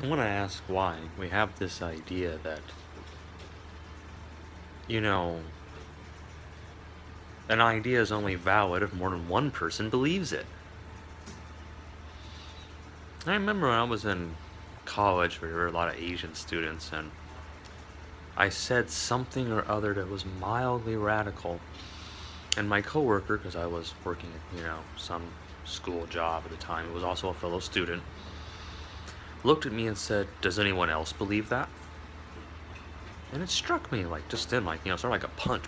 I want to ask why we have this idea that, you know, an idea is only valid if more than one person believes it. I remember when I was in college, we were a lot of Asian students, and I said something or other that was mildly radical. And my coworker, because I was working at, some school job at the time, who was also a fellow student, looked at me and said, "Does anyone else believe that?" And it struck me, like, just then, like, sort of like a punch.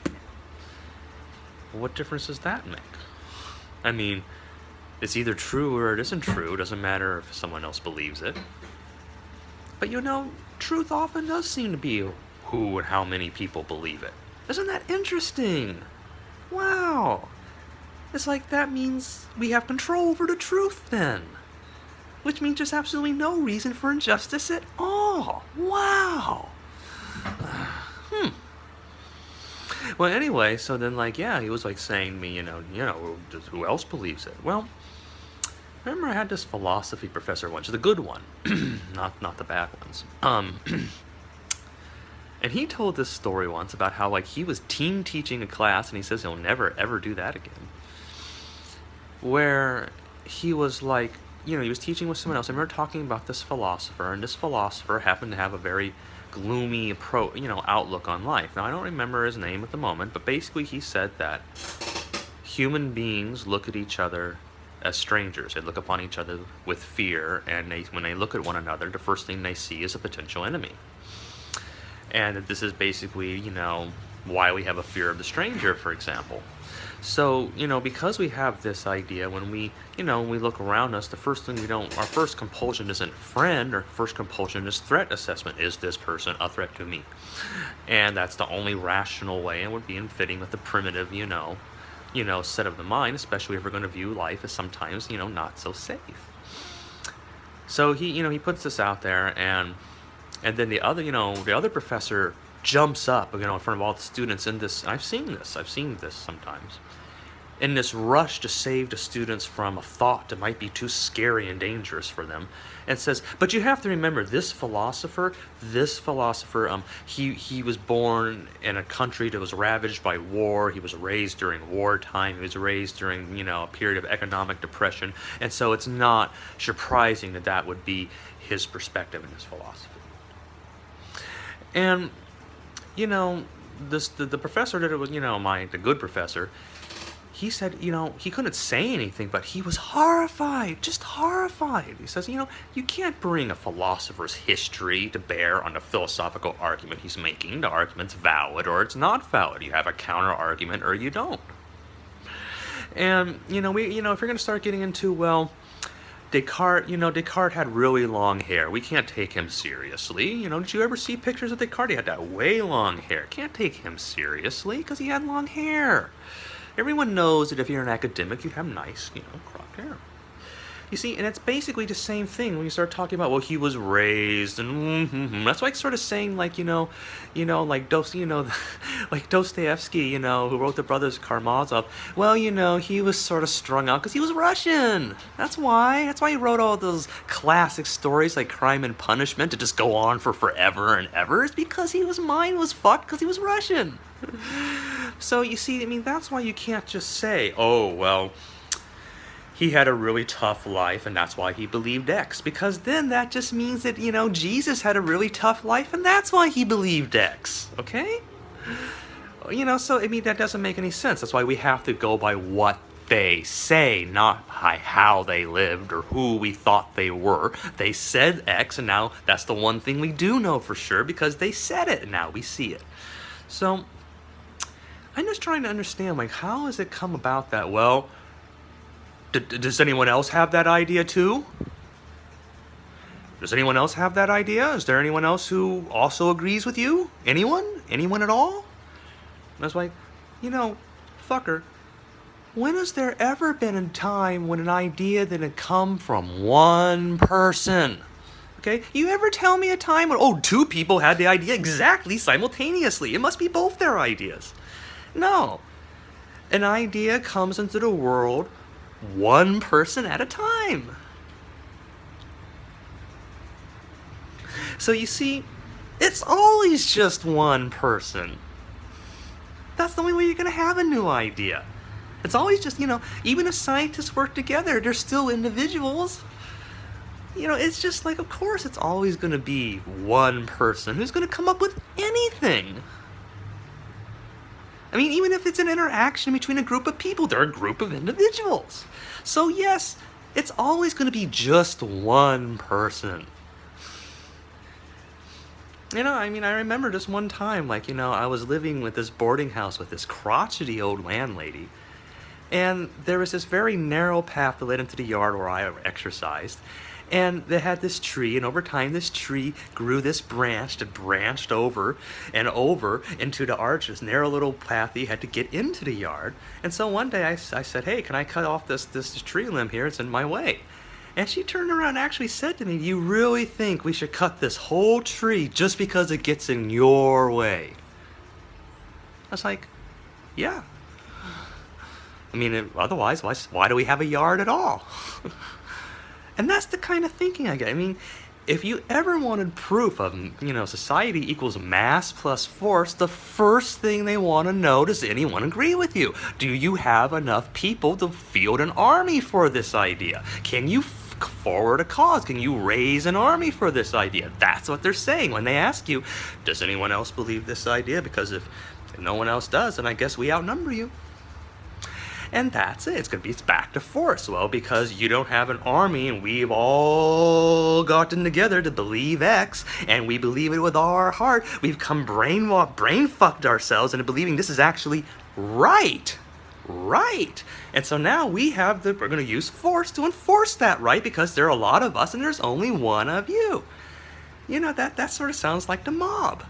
Well, what difference does that make? I mean, it's either true or it isn't true. It doesn't matter if someone else believes it. But truth often does seem to be who and how many people believe it. Isn't that interesting? Wow. It's like that means we have control over the truth then. Which means there's absolutely no reason for injustice at all. Wow. Well, anyway, so then, he was saying to me, who else believes it? Well, remember I had this philosophy professor once, the good one, not the bad ones. And he told this story once about how he was team teaching a class, and he says he'll never ever do that again. Where he was he was teaching with someone else. I remember talking about this philosopher, and this philosopher happened to have a very gloomy outlook on life. Now I don't remember his name at the moment, but basically he said that human beings look at each other as strangers. They look upon each other with fear, and when they look at one another, the first thing they see is a potential enemy. And this is basically, why we have a fear of the stranger, for example. So, because we have this idea, when we look around us, the first thing our first compulsion isn't friend, our first compulsion is threat assessment. Is this person a threat to me? And that's the only rational way, and would be in fitting with the primitive, set of the mind, especially if we're going to view life as sometimes, not so safe. So he puts this out there, and then the other professor jumps up, in front of all the students in this. I've seen this sometimes. In this rush to save the students from a thought that might be too scary and dangerous for them, and says, but you have to remember, this philosopher, he was born in a country that was ravaged by war. He was raised during wartime. He was raised during, a period of economic depression. And so it's not surprising that would be his perspective and his philosophy. And, the professor that it was, the good professor, he said, he couldn't say anything, but he was horrified, just horrified. He says, you can't bring a philosopher's history to bear on the philosophical argument he's making. The argument's valid or it's not valid. You have a counter argument or you don't. And, if you're going to start getting into, Descartes had really long hair. We can't take him seriously. Did you ever see pictures of Descartes? He had that way long hair. Can't take him seriously because he had long hair. Everyone knows that if you're an academic, you have nice, cropped hair. You see, and it's basically the same thing when you start talking about, he was raised, and that's like sort of saying, like Dostoevsky, who wrote The Brothers Karamazov. Well, he was sort of strung out because he was Russian. That's why he wrote all those classic stories like Crime and Punishment to just go on for forever and ever. It's because his mind was fucked because he was Russian. So you see, that's why you can't just say, he had a really tough life, and that's why he believed X. Because then that just means that, Jesus had a really tough life, and that's why he believed X. Okay? So, that doesn't make any sense. That's why we have to go by what they say, not by how they lived or who we thought they were. They said X, and now that's the one thing we do know for sure, because they said it, and now we see it. So, I'm just trying to understand, how has it come about that, does anyone else have that idea too? Does anyone else have that idea? Is there anyone else who also agrees with you? Anyone? Anyone at all? And I was like, fucker, when has there ever been a time when an idea that had come from one person? Okay? You ever tell me a time when, two people had the idea exactly simultaneously? It must be both their ideas. No. An idea comes into the world one person at a time. So you see, it's always just one person. That's the only way you're going to have a new idea. It's always just, even if scientists work together, they're still individuals. It's just like, of course, it's always going to be one person who's going to come up with anything. I mean, even if it's an interaction between a group of people, they're a group of individuals. So yes, it's always going to be just one person. I remember just one time, I was living with this boarding house with this crotchety old landlady. And there was this very narrow path that led into the yard where I exercised. And they had this tree, and over time this tree grew this branch that branched over and over into the arch, this narrow little path that you had to get into the yard. And so one day I said, hey, can I cut off this tree limb here? It's in my way. And she turned around and actually said to me, you really think we should cut this whole tree just because it gets in your way? I was like, yeah. Otherwise, why do we have a yard at all? And that's the kind of thinking I get. If you ever wanted proof of, society equals mass plus force, the first thing they want to know, does anyone agree with you? Do you have enough people to field an army for this idea? Can you forward a cause? Can you raise an army for this idea? That's what they're saying when they ask you, does anyone else believe this idea? Because if no one else does, then I guess we outnumber you. And that's it. It's back to force. Well, because you don't have an army and we've all gotten together to believe X, and we believe it with all our heart, we've come brain fucked ourselves into believing this is actually right. Right. And so now we're going to use force to enforce that right, because there are a lot of us and there's only one of you. That sort of sounds like the mob.